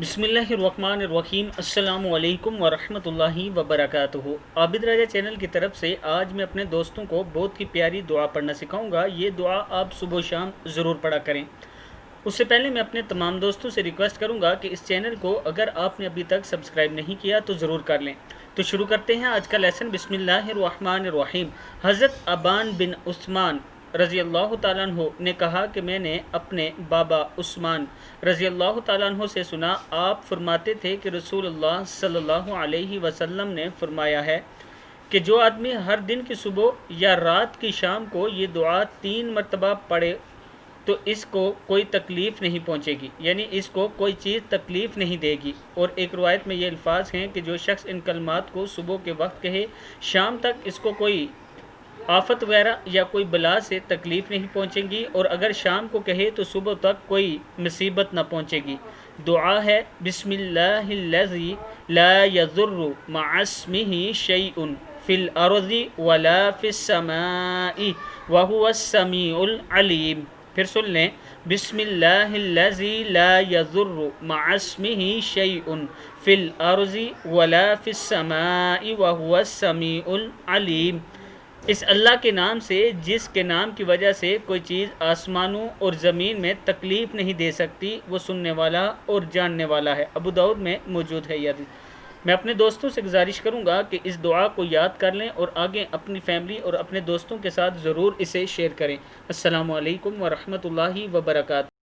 بسم اللہ الرحمن الرحیم۔ السلام علیکم ورحمۃ اللہ وبرکاتہ۔ عابد راجہ چینل کی طرف سے آج میں اپنے دوستوں کو بہت ہی پیاری دعا پڑھنا سکھاؤں گا۔ یہ دعا آپ صبح و شام ضرور پڑھا کریں۔ اس سے پہلے میں اپنے تمام دوستوں سے ریکویسٹ کروں گا کہ اس چینل کو اگر آپ نے ابھی تک سبسکرائب نہیں کیا تو ضرور کر لیں۔ تو شروع کرتے ہیں آج کا لیسن۔ بسم اللہ الرحمن الرحیم۔ حضرت ابان بن عثمان رضی اللہ تعالیٰ عنہ نے کہا کہ میں نے اپنے بابا عثمان رضی اللہ تعالیٰ عنہ سے سنا، آپ فرماتے تھے کہ رسول اللہ صلی اللہ علیہ وسلم نے فرمایا ہے کہ جو آدمی ہر دن کی صبح یا رات کی شام کو یہ دعا 3 مرتبہ پڑھے تو اس کو کوئی تکلیف نہیں پہنچے گی، یعنی اس کو کوئی چیز تکلیف نہیں دے گی۔ اور ایک روایت میں یہ الفاظ ہیں کہ جو شخص ان کلمات کو صبح کے وقت کہے شام تک اس کو کوئی آفت وغیرہ یا کوئی بلا سے تکلیف نہیں پہنچے گی، اور اگر شام کو کہے تو صبح تک کوئی مصیبت نہ پہنچے گی۔ دعا ہے بسم اللہ الذی لا یضر مع اسمہ شیء فی الارض ولا فی السماء وہو السمیع العلیم۔ پھر سن لیں، بسم اللہ الذی لا یضر مع اسمہ شیء فی الارض ولا فی السماء وہو السمیع العلیم۔ اس اللہ کے نام سے جس کے نام کی وجہ سے کوئی چیز آسمانوں اور زمین میں تکلیف نہیں دے سکتی، وہ سننے والا اور جاننے والا ہے۔ ابو داؤد میں موجود ہے یہ حدیث۔ میں اپنے دوستوں سے گزارش کروں گا کہ اس دعا کو یاد کر لیں اور آگے اپنی فیملی اور اپنے دوستوں کے ساتھ ضرور اسے شیئر کریں۔ السلام علیکم ورحمۃ اللہ وبرکاتہ۔